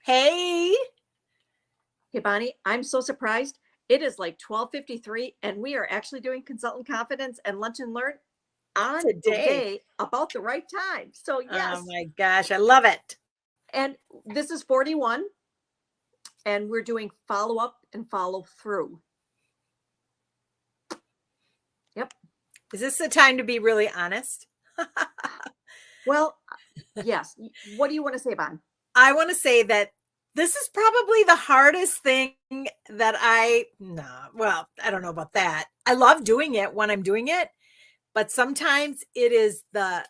Hey, Hey, Bonnie, I'm so surprised. It is like 12:53 and we are actually doing Consultant Confidence and Lunch and Learn on the today. day about the right time. So, Oh yes. my gosh, I love it. And this is 41 and we're doing follow up and follow through. Yep. Is this the time to be really honest? Well, yes. What do you want to say, Bon? I want to say that this is probably the hardest thing that well, I don't know about that. I love doing it when I'm doing it, but sometimes it is the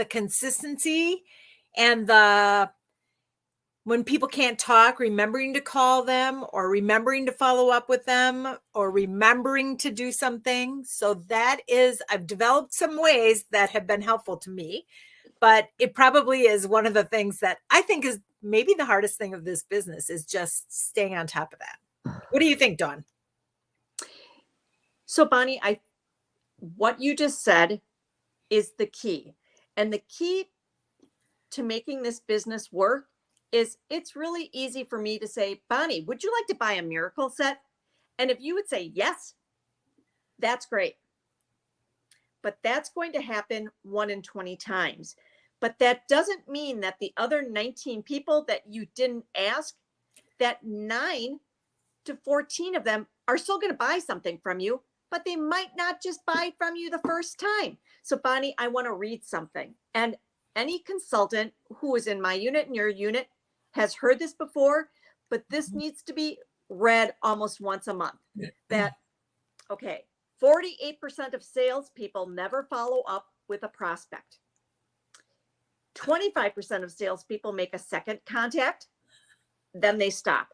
consistency and the when people can't talk, remembering to call them or remembering to follow up with them or remembering to do something. So I've developed some ways that have been helpful to me, but it probably is one of the things that I think is maybe the hardest thing of this business is just staying on top of that. What do you think, Dawn? So, Bonnie, what you just said is the key. And the key to making this business work is it's really easy for me to say, Bonnie, would you like to buy a miracle set? And if you would say yes, that's great. But that's going to happen 1 in 20 times. But that doesn't mean that the other 19 people that you didn't ask, that 9 to 14 of them are still going to buy something from you, but they might not just buy from you the first time. So, Bonnie, I want to read something. And any consultant who is in my unit and your unit has heard this before, but this needs to be read almost once a month. That, okay, 48% of salespeople never follow up with a prospect. 25% of salespeople make a second contact, then they stop.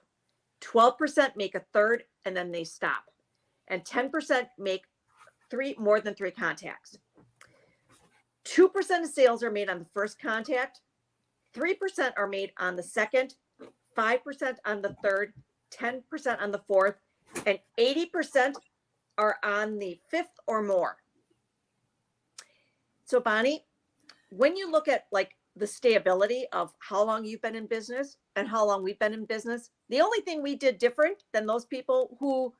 12% make a third, and then they stop. And 10% make more than three contacts. 2% of sales are made on the first contact. 3% are made on the second. 5% on the third. 10% on the fourth. And 80% are on the fifth or more. So, Bonnie, when you look at like the stability of how long you've been in business and how long we've been in business, the only thing we did different than those people who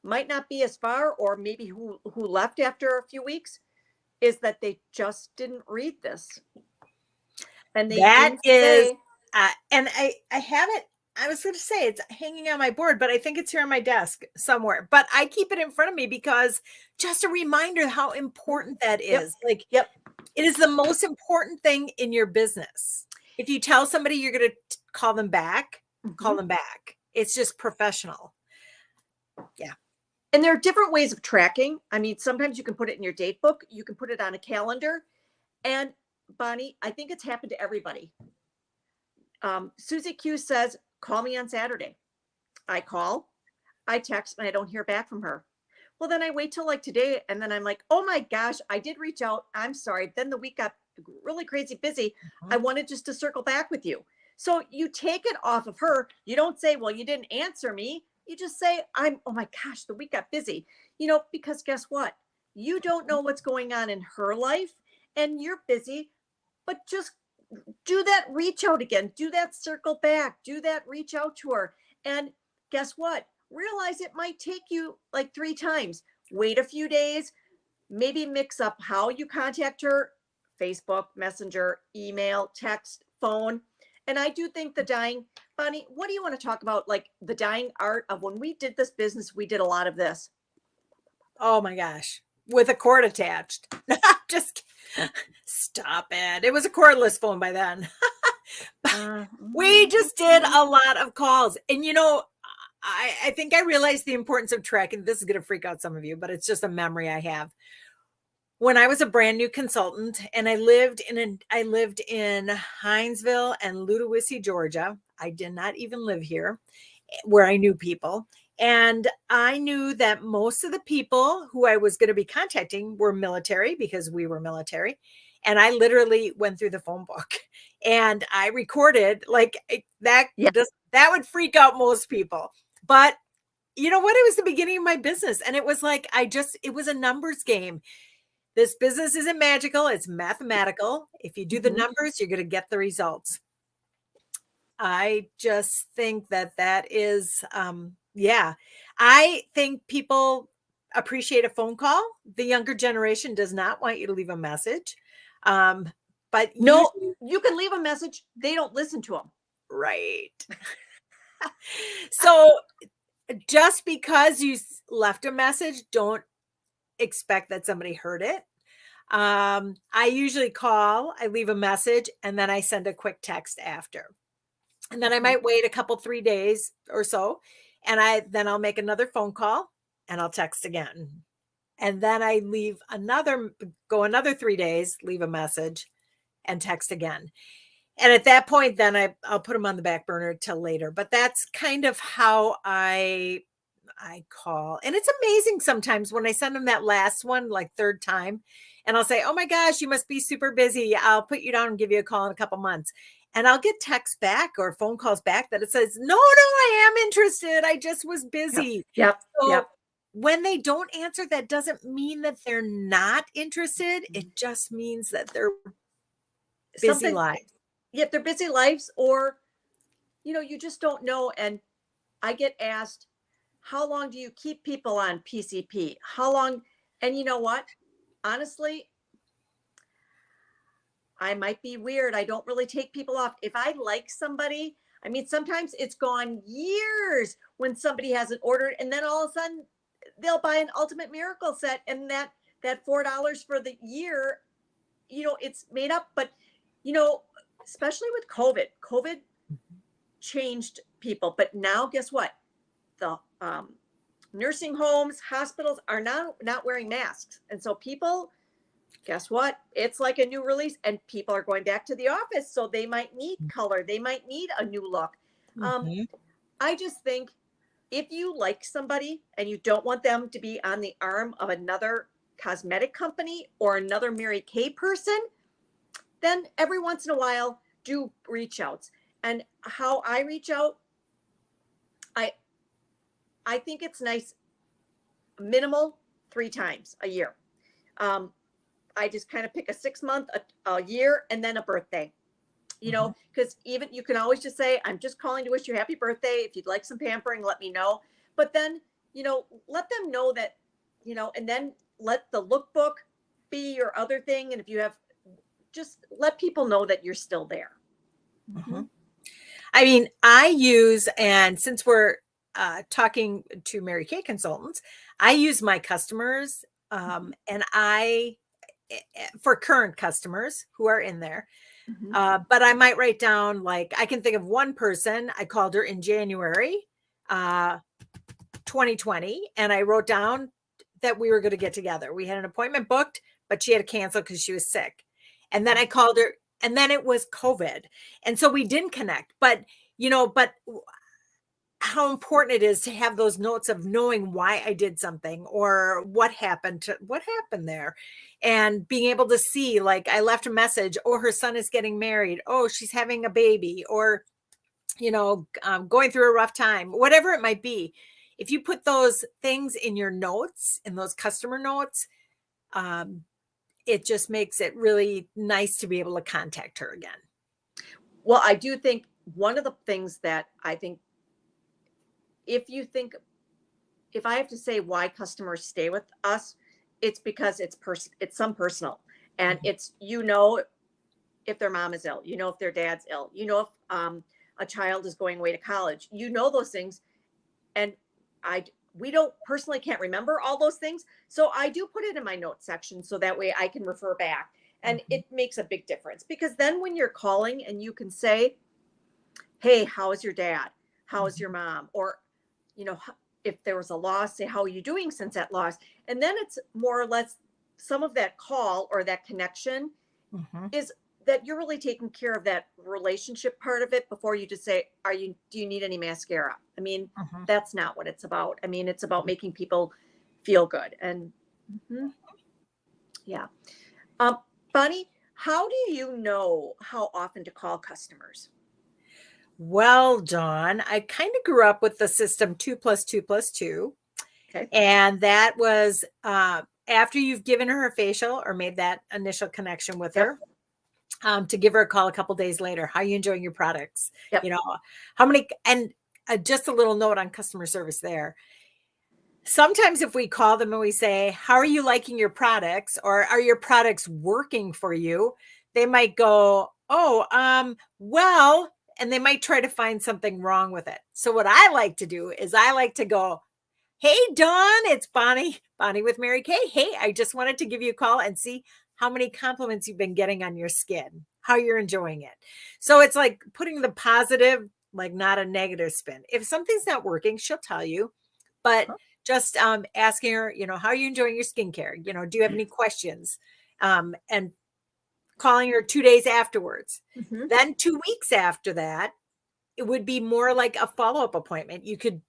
might not be as far or maybe who left after a few weeks is that they just didn't read this. And they That didn't is, say, and I have it. I was going to say it's hanging on my board, but I think it's here on my desk somewhere. But I keep it in front of me because just a reminder how important that yep, is. Like yep. it is the most important thing in your business. If you tell somebody you're going to call them back, call them back. It's just professional. Yeah. And there are different ways of tracking. I mean, sometimes you can put it in your date book, you can put it on a calendar. And Bonnie, I think it's happened to everybody. Susie Q says, call me on Saturday. I call, I text, and I don't hear back from her. Well, then I wait till like today, and then I'm like, oh my gosh, I did reach out. I'm sorry. Then the week got really crazy busy. I wanted just to circle back with you. So you take it off of her. You don't say, well, you didn't answer me. You just say, oh my gosh, the week got busy. Because guess what? You don't know what's going on in her life, and you're busy, but just do that reach out again, do that circle back, do that reach out to her. And guess what? Realize it might take you like 3 times. Wait a few days, maybe mix up how you contact her: Facebook, Messenger, email, text, phone. And I do think Bonnie, what do you want to talk about? Like the dying art of when we did this business, we did a lot of this. Oh my gosh. With a cord attached. Just stop it. It was a cordless phone by then. We just did a lot of calls. And I think I realized the importance of tracking. This is going to freak out some of you, but it's just a memory I have. When I was a brand new consultant and I lived in Hinesville and Ludowici, Georgia. I did not even live here where I knew people. And I knew that most of the people who I was going to be contacting were military because we were military. And I literally went through the phone book and I recorded like that. Yeah. That would freak out most people. But you know what? It was the beginning of my business. And it was like, it was a numbers game. This business isn't magical. It's mathematical. If you do the numbers, you're going to get the results. I just think that that is, yeah, I think people appreciate a phone call. The younger generation does not want you to leave a message. Um, but No, usually, you can leave a message. They don't listen to them. right. So just because you left a message, don't expect that somebody heard it. I usually call, I leave a message, and then I send a quick text after. And then I might wait a couple 3 days or so, and I'll make another phone call and I'll text again. And then I go another 3 days, leave a message and text again. And at that point, then I'll put them on the back burner till later. But that's kind of how I call. And it's amazing sometimes when I send them that last one, like third time, and I'll say, "Oh my gosh, you must be super busy. I'll put you down and give you a call in a couple months." And I'll get texts back or phone calls back that it says, "No, I am interested. I just was Yep. busy." Yep. So Yep. when they don't answer, that doesn't mean that they're not interested. It just means that they're busy Something, lives. yet their busy lives, or, you just don't know. And I get asked, how long do you keep people on PCP? How long? And you know what? Honestly, I might be weird. I don't really take people off. If I like somebody, I mean, sometimes it's gone years when somebody hasn't ordered, and then all of a sudden they'll buy an Ultimate Miracle set, and that $4 for the year, it's made up. But especially with COVID changed people. But now, guess what? The nursing homes, hospitals are now not wearing masks, and so people, guess what? It's like a new release, and people are going back to the office, so they might need color, they might need a new look. Mhm. I just think if you like somebody and you don't want them to be on the arm of another cosmetic company or another Mary Kay person, then every once in a while do reach outs. And how I reach out, I think it's nice, minimal 3 times a year. I just kind of pick a 6 month, a year, and then a birthday. Because even you can always just say, "I'm just calling to wish you happy birthday. If you'd like some pampering, let me know." But then, let them know that, and then let the lookbook be your other thing. And if you have, just let people know that you're still there. Mhm. I mean, I use, and since we're talking to Mary Kay consultants, I use my customers, and for current customers who are in there. Mhm. But I might write down, like, I can think of one person. I called her in January, 2020, and I wrote down that we were going to get together. We had an appointment booked, but she had to cancel because she was sick. And then I called her, and then it was COVID. And so we didn't connect. But, but how important it is to have those notes of knowing why I did something or what happened there, and being able to see, like, I left a message, oh, her son is getting married, oh, she's having a baby, or going through a rough time, whatever it might be. If you put those things in your notes, in those customer notes, it just makes it really nice to be able to contact her again. Well, I do think one of the things that I think, if I have to say why customers stay with us, it's because it's some personal, and it's, if their mom is ill, if their dad's ill, if a child is going away to college, those things. And we don't personally can't remember all those things, so I do put it in my notes section so that way I can refer back, and it makes a big difference, because then when you're calling and you can say, "Hey, how is your dad? How is your mom?" Or, if there was a loss, say, "How are you doing since that loss?" And then it's more or less some of that call or that connection is that you're really taking care of that relationship part of it before you just say, do you need any mascara? I mean, that's not what it's about. I mean, it's about making people feel good. And yeah. Bonnie, how do you know how often to call customers? Well, Dawn, I kind of grew up with the system 2 + 2 + 2. Okay. And that was after you've given her a facial or made that initial connection with her. to give her a call a couple days later. How are you enjoying your products? Yep. You know, how many, and just a little note on customer service there. Sometimes if we call them and we say, how are you liking your products, or are your products working for you? They might go, oh, well, and they might try to find something wrong with it. So what I like to do is I like to go, hey, Dawn, it's Bonnie with Mary Kay. Hey, I just wanted to give you a call and see how many compliments you've been getting on your skin, how you're enjoying it. So it's like putting the positive, like not a negative spin. If something's not working, she'll tell you, but just asking her, how are you enjoying your skincare? Do you have any questions? And calling her 2 days afterwards. Then 2 weeks after that, it would be more like a follow-up appointment. You could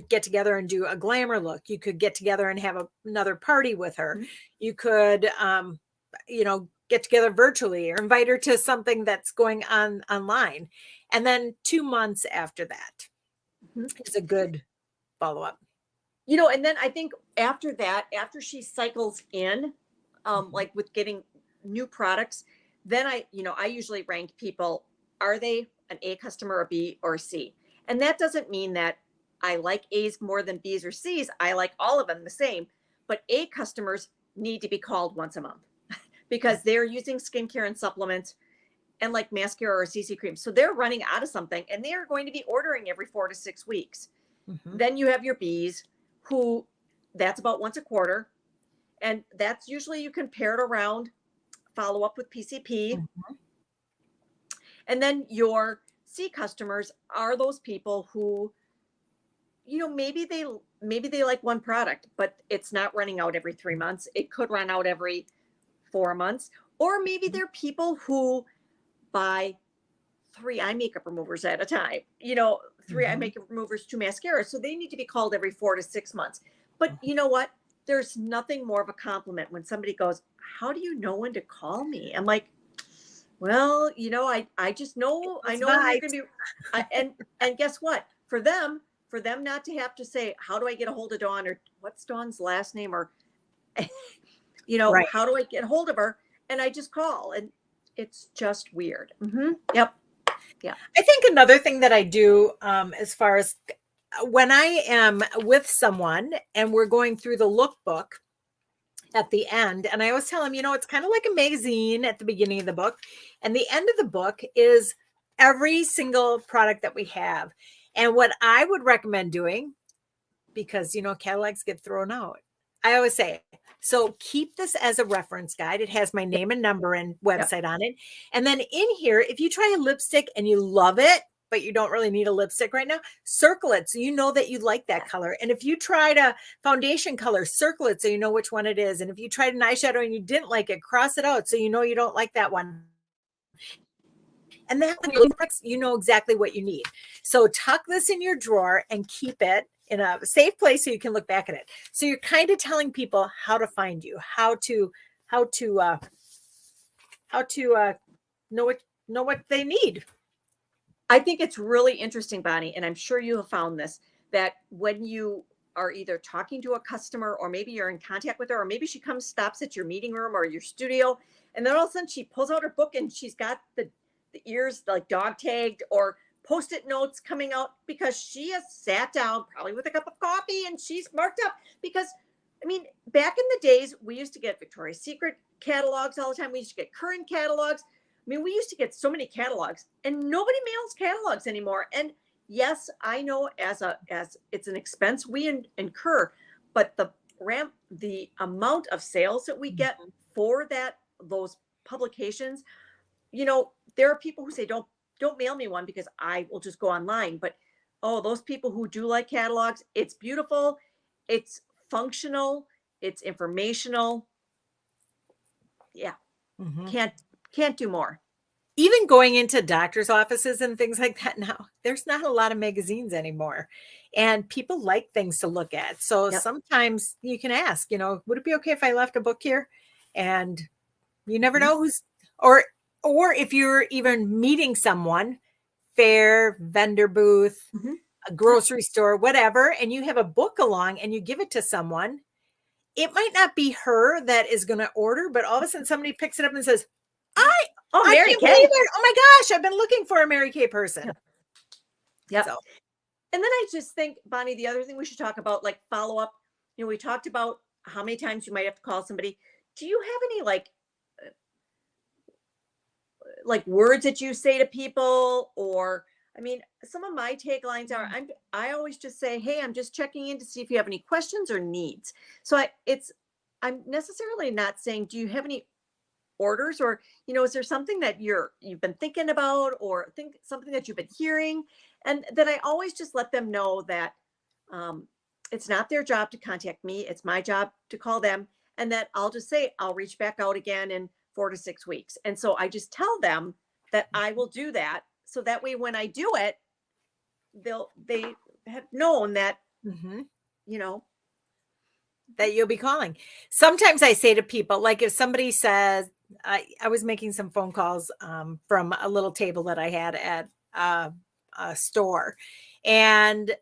get together and do a glamour look. You could get together and have another party with her. You could, get together virtually or invite her to something that's going on online. And then 2 months after that is a good follow-up. And then I think after that, after she cycles in, like with getting new products, then I usually rank people, are they an A customer, a B, or a C? And that doesn't mean that I like A's more than B's or C's. I like all of them the same, but A customers need to be called once a month because they're using skincare and supplements and like mascara or CC cream. So they're running out of something and they are going to be ordering every 4 to 6 weeks. Then you have your B's, who that's about once a quarter. And that's usually you can pair it around, follow up with PCP. And then your C customers are those people who, maybe they like one product, but it's not running out every 3 months. It could run out every 4 months. Or maybe they're people who buy 3 eye makeup removers at a time, 3 eye makeup removers, 2 mascaras. So they need to be called every 4 to 6 months. But you know what? There's nothing more of a compliment when somebody goes, how do you know when to call me? I'm like, well, I just know, I know you're going to be, and guess what? For them not to have to say, how do I get a hold of Dawn, or what's Dawn's last name, or, Right. how do I get a hold of her? And I just call, and it's just weird. Yep. Yeah. I think another thing that I do as far as when I am with someone and we're going through the lookbook at the end, and I always tell them, it's kind of like a magazine at the beginning of the book, and the end of the book is every single product that we have. And what I would recommend doing, because, catalogs get thrown out, I always say, so keep this as a reference guide. It has my name and number and website on it. And then in here, if you try a lipstick and you love it, but you don't really need a lipstick right now, circle it so you know that you like that color. And if you tried a foundation color, circle it so you know which one it is. And if you tried an eyeshadow and you didn't like it, cross it out so you know you don't like that one. And then when you look at you know exactly what you need. So tuck this in your drawer and keep it in a safe place so you can look back at it. So you're kind of telling people how to find you, how to know what they need. I think it's really interesting, Bonnie, and I'm sure you have found this, that when you are either talking to a customer or maybe you're in contact with her, or maybe she stops at your meeting room or your studio, and then all of a sudden she pulls out her book and she's got the ears like dog tagged or Post-it notes coming out because she has sat down probably with a cup of coffee and she's marked up. Because back in the days, we used to get Victoria's Secret catalogs all the time. We used to get current catalogs. We used to get so many catalogs, and nobody mails catalogs anymore. And yes, I know as it's an expense we incur, but the amount of sales that we get for those publications, there are people who say, don't mail me one because I will just go online. But those people who do like catalogs, it's beautiful, it's functional, it's informational. Yeah. Can't do more. Even going into doctor's offices and things like that now, there's not a lot of magazines anymore. And people like things to look at. So sometimes you can ask, would it be okay if I left a book here? And you never know who's, or if you're even meeting someone, fair, vendor booth, a grocery store, whatever, and you have a book along and you give it to someone, it might not be her that is going to order, but all of a sudden somebody picks it up and says, Oh, I Mary can't believe Kay. it. Oh my gosh, I've been looking for a Mary Kay person. Yep. Yep. So And then I just think, Bonnie, the other thing we should talk about, like follow up. We talked about how many times you might have to call somebody. Do you have any like words that you say to people? Or I mean, some of my taglines are I always just say, hey, I'm just checking in to see if you have any questions or needs. So I'm necessarily not saying, do you have any orders, or is there something that you've been thinking about, or think something that you've been hearing? And then I always just let them know that um, it's not their job to contact me, it's my job to call them, and that I'll just say I'll reach back out again in 4 to 6 weeks. And so I just tell them that I will do that, so that way when I do it, they have known that mhm, you know that you'll be calling. Sometimes I say to people, like if somebody says, I was making some phone calls from a little table that I had at a store, and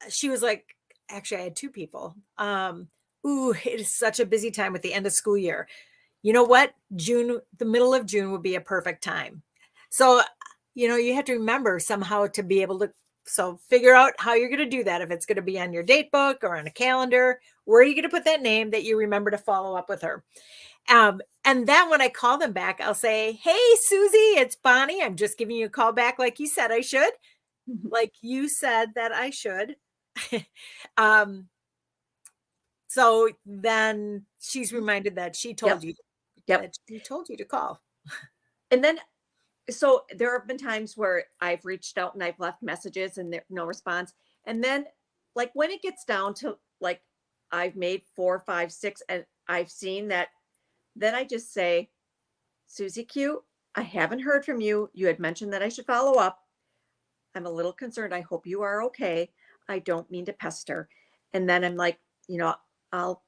she was like, actually, I had two people. Ooh, it is such a busy time with the end of school year. You know what? June, the middle of June would be a perfect time. So, you have to remember somehow to be able to, so figure out how you're going to do that. If it's going to be on your date book or on a calendar, where are you going to put that name that you remember to follow up with her? And then when I call them back, I'll say, hey, Susie, it's Bonnie. I'm just giving you a call back like you said I should. Like you said that I should. um, so then she's reminded that she told yep, you yep. that she told you to call. And then so there have been times where I've reached out and I've left messages and there no response. And then like when it gets down to like I've made 4, 5, 6 and I've seen that, then I just say, Susie Q, I haven't heard from you. You had mentioned that I should follow up. I'm a little concerned. I hope you are okay. I don't mean to pester. And then I'm like, I'll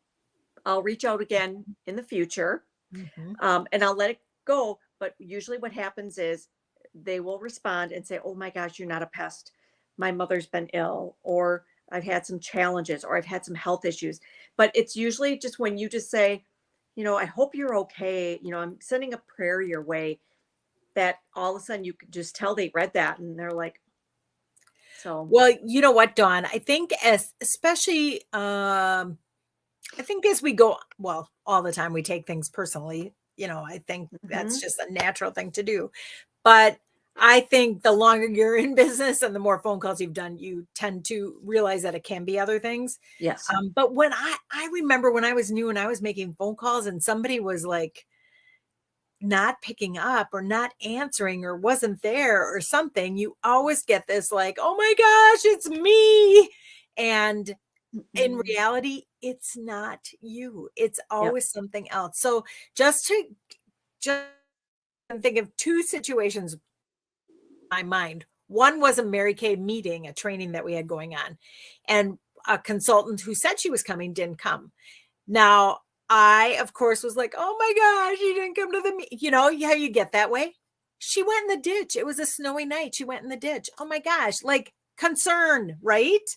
I'll reach out again in the future, Mhm. and I'll let it go. But usually, what happens is they will respond and say, "Oh my gosh, you're not a pest. My mother's been ill, or I've had some challenges, or I've had some health issues." But it's usually just when you just say, "I hope you're okay. I'm sending a prayer your way." That all of a sudden you could just tell they read that and they're like, so. Well, you know what, Dawn? I think especially I think as we go, well, all the time we take things personally. I think that's Mhm. just a natural thing to do. But I think the longer you're in business and the more phone calls you've done, you tend to realize that it can be other things. Yes. But when I remember when I was new and I was making phone calls and somebody was like not picking up or not answering or wasn't there or something, you always get this like, oh my gosh, it's me. And in Mm-mm. reality, it's not you. It's Yep. always something else. So just think of two situations in my mind. One was a Mary Kay meeting, a training that we had going on, and a consultant who said she was coming didn't come. Now, I, of course, was like, oh my gosh, you didn't come to the meeting. How you get that way? She went in the ditch. It was a snowy night. She went in the ditch. Oh my gosh, like concern, right?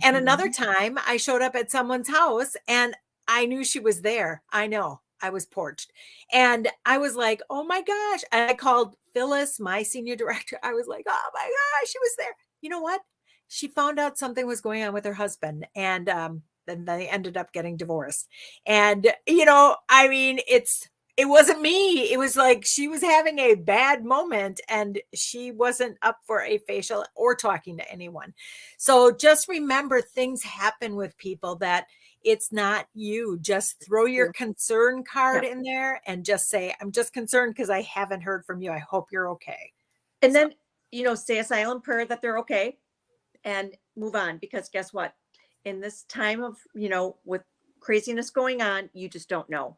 And another Mhm. time I showed up at someone's house and I knew she was there. I know I was porched. And I was like, oh my gosh. And I called Phyllis, my senior director. I was like, oh my gosh, she was there. You know what? She found out something was going on with her husband. And then they ended up getting divorced. And, I mean, it wasn't me. It was like she was having a bad moment and she wasn't up for a facial or talking to anyone. So just remember things happen with people that it's not you. Just throw your You. concern card Yep. in there and just say, I'm just concerned because I haven't heard from you. I hope you're okay. And So, then, say a silent prayer that they're okay and move on, because guess what? In this time of, with craziness going on, you just don't know.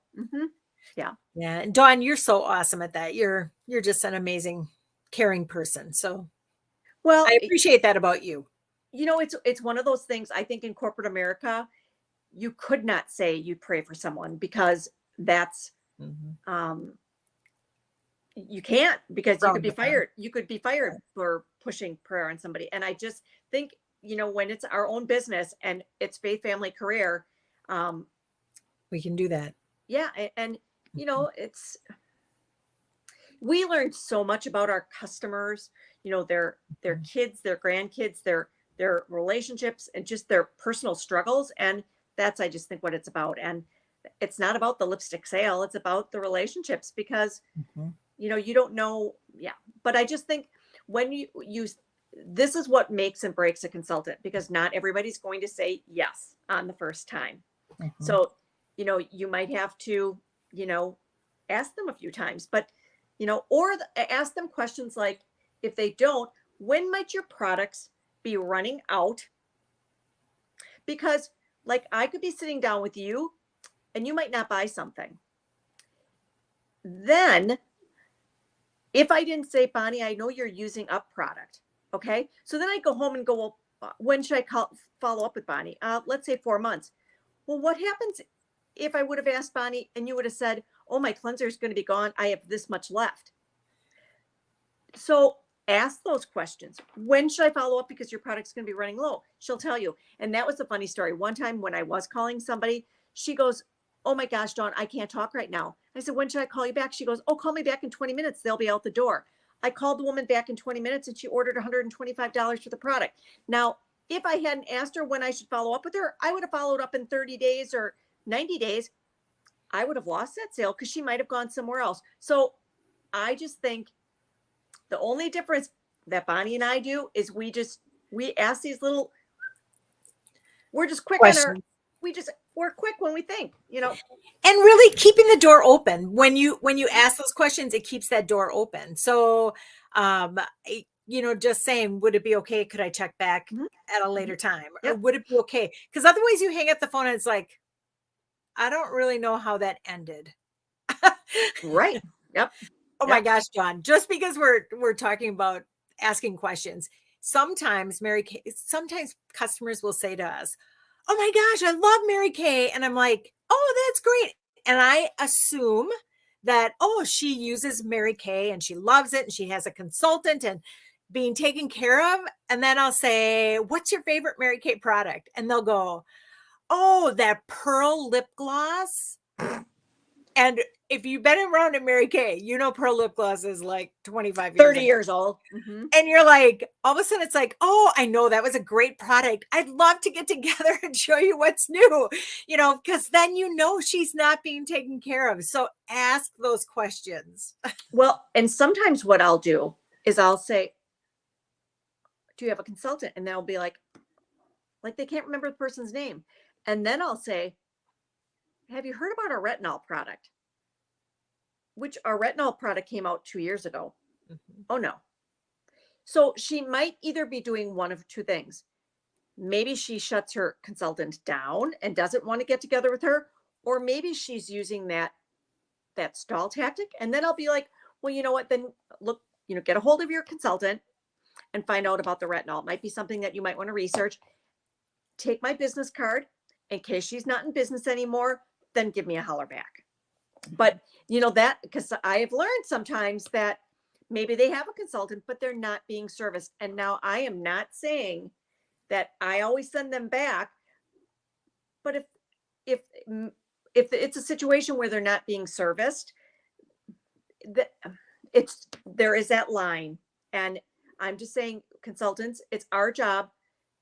Yeah. yeah. And Dawn, you're so awesome at that. You're just an amazing, caring person. So Well, I appreciate that about you. it's one of those things. I think in corporate America, you could not say you'd pray for someone, because that's Mhm. um you can't, because you could Frowned be upon. fired. You could be fired for pushing prayer on somebody. And I just think, when it's our own business and it's faith, family, career, um, We can do that. yeah, and Mhm. it's we learned so much about our customers, their kids, their grandkids, their relationships, and just their personal struggles. And that's, I just think, what it's about. And it's not about the lipstick sale, it's about the relationships, because Mhm. you don't know. Yeah. But I just think when you use, this is what makes and breaks a consultant, because not everybody's going to say yes on the first time. Mhm. So, you might have to, ask them a few times, but, or ask them questions like, if they don't, when might your products be running out? Because, like, I could be sitting down with you and you might not buy something. Then, if I didn't say, Bonnie, I know you're using up product. Okay. So then I go home and go, well, when should I follow up with Bonnie? Let's say 4 months. Well, what happens if I would have asked Bonnie and you would have said, oh, my cleanser is going to be gone, I have this much left? So ask those questions. When should I follow up? Because your product's going to be running low. She'll tell you. And that was a funny story. One time when I was calling somebody, she goes, oh my gosh, Dawn, I can't talk right now. I said, when should I call you back? She goes, oh, call me back in 20 minutes. They'll be out the door. I called the woman back in 20 minutes and she ordered $125 for the product. Now, if I hadn't asked her when I should follow up with her, I would have followed up in 30 days or 90 days. I would have lost that sale because she might have gone somewhere else. So I just think the only difference that Bonnie and I do is we ask these little, we're just quick on our, we're quick when we think, And really keeping the door open when you ask those questions, it keeps that door open. So just saying, would it be okay, could I check back at a later time? Or Yep. would it be okay? Because otherwise you hang up the phone and it's like, I don't really know how that ended. Right. Yep. Oh my gosh, John, just because we're talking about asking questions, sometimes sometimes customers will say to us, oh my gosh, I love Mary Kay. And I'm like, oh, that's great. And I assume that, oh, she uses Mary Kay and she loves it and she has a consultant and being taken care of. And then I'll say, what's your favorite Mary Kay product? And they'll go, oh, that pearl lip gloss. And if you've been around at Mary Kay, pearl lip gloss is like 25 years 30 years old. Mm-hmm. And you're like, all of a sudden it's like, oh, I know that was a great product. I'd love to get together and show you what's new, because then she's not being taken care of. So ask those questions. Well, and sometimes what I'll do is I'll say, do you have a consultant? And they'll be like they can't remember the person's name. And then I'll say, have you heard about our retinol product? Which our retinol product came out 2 years ago. Mm-hmm. Oh, no. So she might either be doing one of two things. Maybe she shuts her consultant down and doesn't want to get together with her, or maybe she's using that stall tactic. And then I'll be like, well, you know what? Then look, get a hold of your consultant and find out about the retinol. It might be something that you might want to research. Take my business card in case she's not in business anymore, then give me a holler back. But that, because I have learned sometimes that maybe they have a consultant, but they're not being serviced. And now I am not saying that I always send them back, but if it's a situation where they're not being serviced, there is that line. And I'm just saying, consultants, it's our job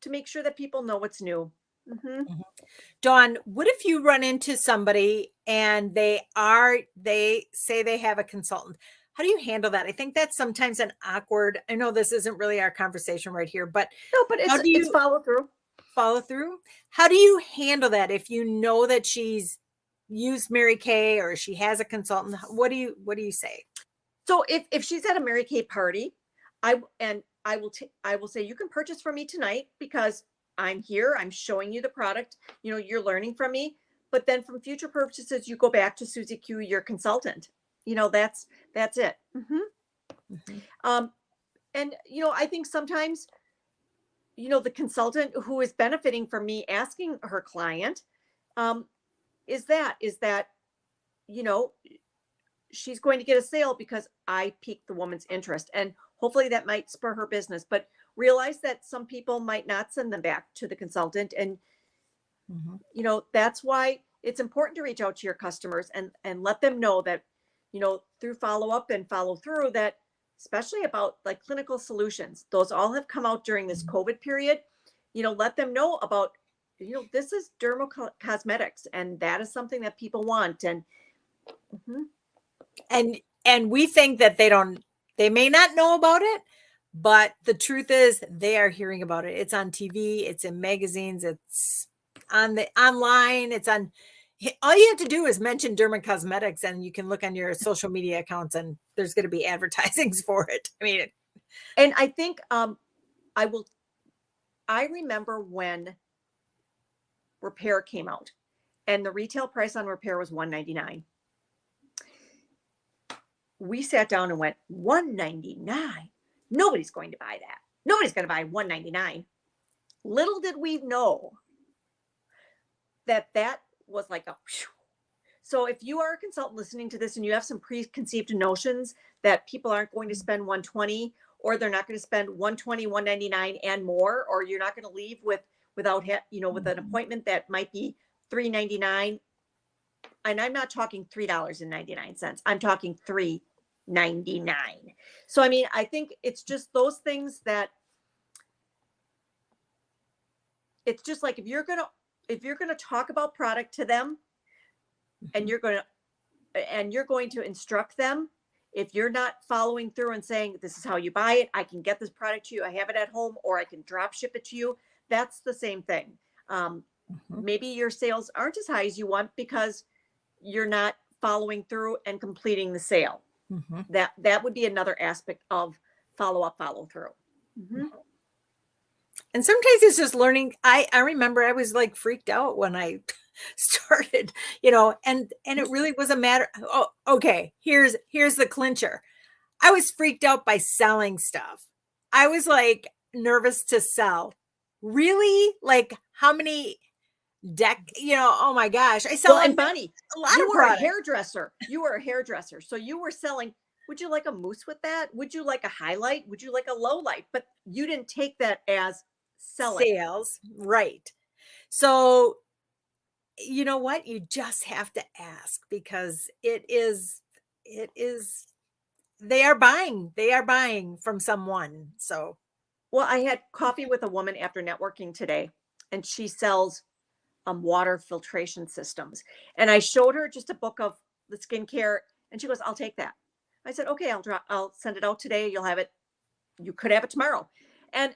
to make sure that people know what's new. Mm-hmm. Mm-hmm. Dawn, what if you run into somebody and they say they have a consultant? How do you handle that? I think that's sometimes an awkward, I know this isn't really our conversation right here, but no, but it's follow through. How do you handle that? If you know that she's used Mary Kay or she has a consultant, what do you say? So if she's at a Mary Kay party, I will say, you can purchase from me tonight because I'm here. I'm showing you the product. You're learning from me. But then from future purchases, you go back to Susie Q, your consultant. That's it. Mm-hmm. Mm-hmm. And I think sometimes, the consultant who is benefiting from me asking her client, is that she's going to get a sale because I piqued the woman's interest, and hopefully that might spur her business. But realize that some people might not send them back to the consultant. And, that's why it's important to reach out to your customers and let them know that, through follow up and follow through, that especially about like clinical solutions, those all have come out during this COVID period. Let them know about, this is dermocosmetics, and that is something that people want. And mhm. And we think that they may not know about it, but the truth is they are hearing about it. It's on TV, it's in magazines, it's on the online, it's on. All you have to do is mention dermocosmetics, and you can look on your social media accounts, and there's going to be advertisings for it. I mean, And I think I remember when Repair came out, and the retail price on Repair was $199. We sat down and went, $199? Nobody's going to buy that. Nobody's going to buy $199. Little did we know that was like a whew. So if you are a consultant listening to this and you have some preconceived notions that people aren't going to spend $120, or they're not going to spend $120, $199 and more, or you're not going to leave with with an appointment that might be $399. And I'm not talking $3.99. I'm talking $3.99. So, I mean, I think it's just those things that it's just like, if you're going to talk about product to them, and you're going to instruct them, if you're not following through and saying, this is how you buy it, I can get this product to you, I have it at home, or I can drop ship it to you, that's the same thing. Maybe your sales aren't as high as you want because you're not following through and completing the sale. That would be another aspect of follow through. And sometimes it's just learning. I remember I was like freaked out when I started, and it really was a matter. Oh, okay. Here's the clincher. I was freaked out by selling stuff. I was like nervous to sell. Really? Like how many oh my gosh. I sell and Bonnie, a lot you of were products. a hairdresser. You were a hairdresser. So you were selling. Would you like a mousse with that? Would you like a highlight? Would you like a low light? But you didn't take that as selling. Sales. Right. So you know what? You just have to ask, because it is they are buying from someone. So, well, I had coffee with a woman after networking today, and she sells water filtration systems. And I showed her just a book of the skincare, and she goes, I'll take that. I said, okay, I'll send it out today. You'll have it. You could have it tomorrow. And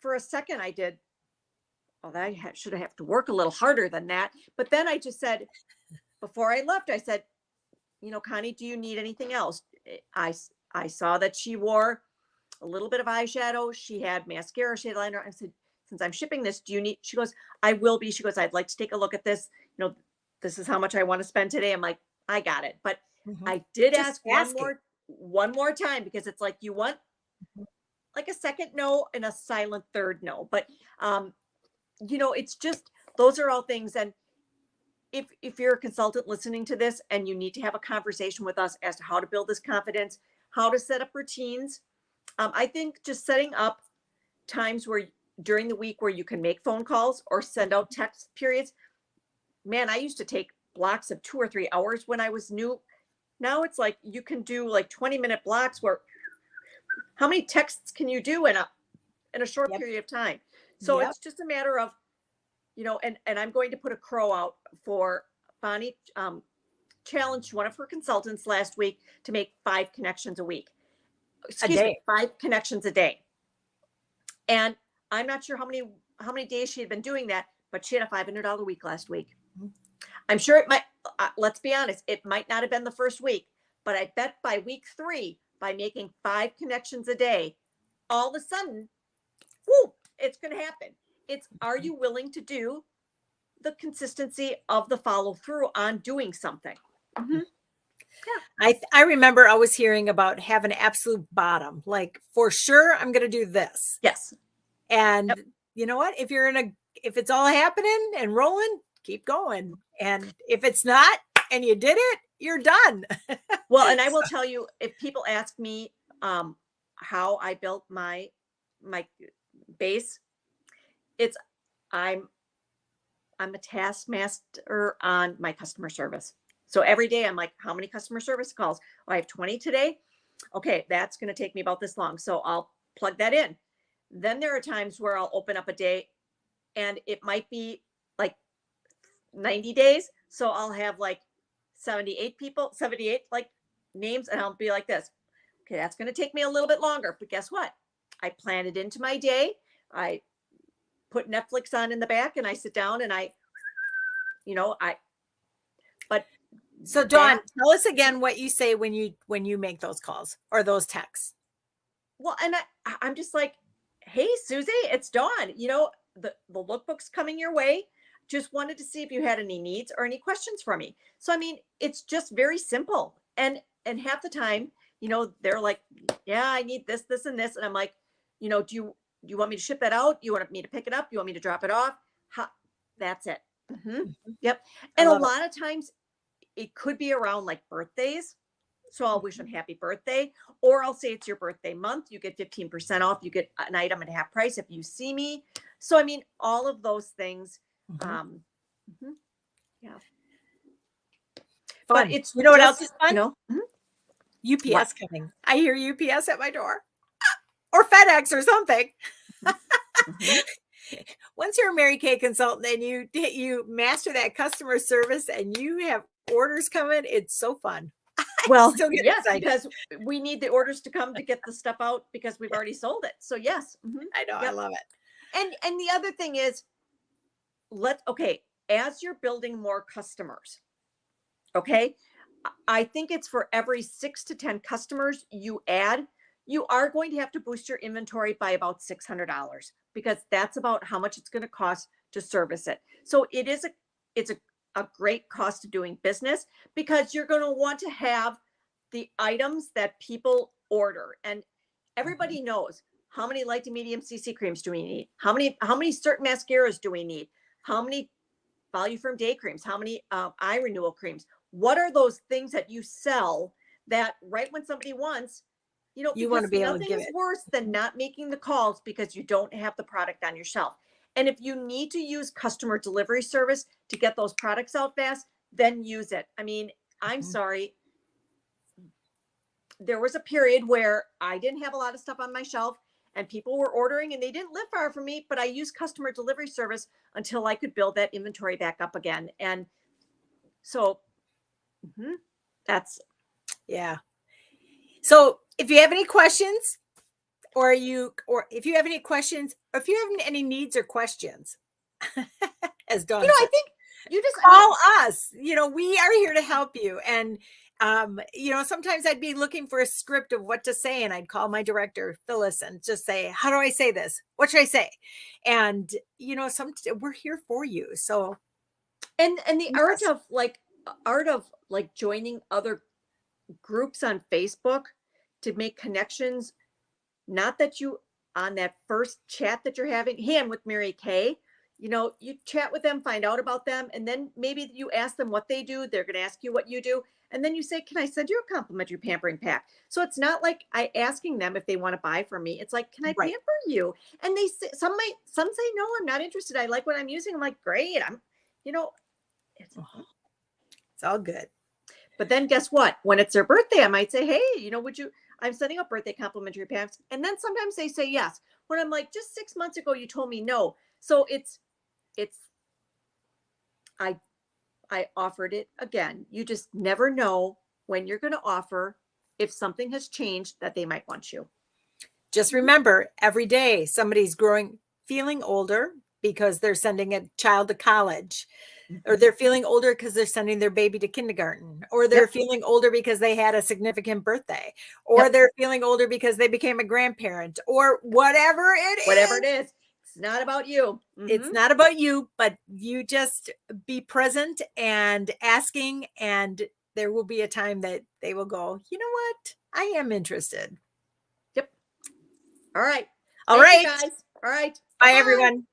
for a second I did, should have to work a little harder than that. But then I just said, before I left, I said, Connie, do you need anything else? I saw that she wore a little bit of eyeshadow. She had mascara, she had liner. I said, since I'm shipping this, do you need, she goes, I will be. She goes, I'd like to take a look at this. This is how much I want to spend today. I'm like, I got it. But I did ask one more time, because it's like, you want like a second no and a silent third no. But, it's just, those are all things. And if you're a consultant listening to this and you need to have a conversation with us as to how to build this confidence, how to set up routines, I think just setting up times during the week where you can make phone calls or send out text periods. Man, I used to take blocks of 2 or 3 hours when I was new. Now it's like you can do like 20-minute blocks where how many texts can you do in a short period of time? So it's just a matter of, and I'm going to put a crow out for Bonnie. Challenged one of her consultants last week to make 5 connections a week. Excuse me, 5 connections a day. And I'm not sure how many days she had been doing that, but she had a $500 week last week. I'm sure it might, let's be honest, it might not have been the first week, but I bet by week 3, by making 5 connections a day, all of a sudden, it's going to happen. Are you willing to do the consistency of the follow through on doing something? Yeah. I remember always hearing about have an absolute bottom, like for sure I'm going to do this. Yes. And you know what? If it's all happening and rolling, keep going. And if it's not, and you did it, you're done. Well, and I will tell you, if people ask me how I built my base, I'm a taskmaster on my customer service. So every day I'm like, how many customer service calls? Oh, I have 20 today. Okay, that's going to take me about this long. So I'll plug that in. Then there are times where I'll open up a day and it might be like 90 days. So I'll have like 78 like names, and I'll be like this. Okay, that's going to take me a little bit longer. But guess what? I plan it into my day. I put Netflix on in the back and I sit down and but So Dawn, tell us again what you say when you make those calls or those texts. Well, and I'm just like, hey, Susie, it's Dawn. The lookbook's coming your way. Just wanted to see if you had any needs or any questions for me. So, I mean, it's just very simple. And half the time, they're like, yeah, I need this, this, and this. And I'm like, do you want me to ship that out? You want me to pick it up? You want me to drop it off? That's it. Yep. And a lot of times it could be around like birthdays. So I'll wish them happy birthday, or I'll say it's your birthday month. You get 15% off. You get an item at half price if you see me. So, I mean, all of those things. Yeah. Fun. But it's, what else is fun? UPS What? coming. I hear UPS at my door or FedEx or something. Once you're a Mary Kay consultant and you master that customer service and you have orders coming, it's so fun. Well, still get yes, excited. because we need the orders to come to get the stuff out because we've already sold it. So yes. I know. I love it. And the other thing is, as you're building more customers, okay, I think it's for every 6 to 10 customers you add, you are going to have to boost your inventory by about $600 because that's about how much it's going to cost to service it. So it's a great cost of doing business because you're going to want to have the items that people order. And everybody knows how many light to medium CC creams do we need? How many certain mascaras do we need? How many Voluform day creams? How many eye renewal creams? What are those things that you sell that right when somebody wants, you want to be able to nothing give is it. worse than not making the calls because you don't have the product on your shelf. And if you need to use customer delivery service to get those products out fast, then use it. I mean, I'm sorry. There was a period where I didn't have a lot of stuff on my shelf and people were ordering and they didn't live far from me, but I used customer delivery service until I could build that inventory back up again. And so that's. Yeah. So if you have any questions or if you have any questions, or if you have any needs or questions, as Dawn said, I think you just call us. We are here to help you. And sometimes I'd be looking for a script of what to say, and I'd call my director, Phyllis, and just say, how do I say this? What should I say? And we're here for you. So and the art of joining other groups on Facebook to make connections. Not that you on that first chat that you're having, hey, I'm with Mary Kay. You chat with them, find out about them, and then maybe you ask them what they do. They're going to ask you what you do. And then you say, can I send you a complimentary pampering pack? So it's not like I asking them if they want to buy from me. It's like, can I pamper you? And they say, some say, no, I'm not interested. I like what I'm using. I'm like, great. It's all good. But then guess what? When it's their birthday, I might say, hey, I'm sending out birthday complimentary packs. And then sometimes they say yes. When I'm like, just 6 months ago, you told me no. So I offered it again. You just never know when you're going to offer if something has changed that they might want you. Just remember, every day somebody's feeling older because they're sending a child to college, or they're feeling older because they're sending their baby to kindergarten, or they're feeling older because they had a significant birthday, or they're feeling older because they became a grandparent, or whatever it is. It's not about you. It's not about you, but you just be present and asking, and there will be a time that they will go, you know what? I am interested. Yep. All right. All right. Guys. All right. Bye, everyone.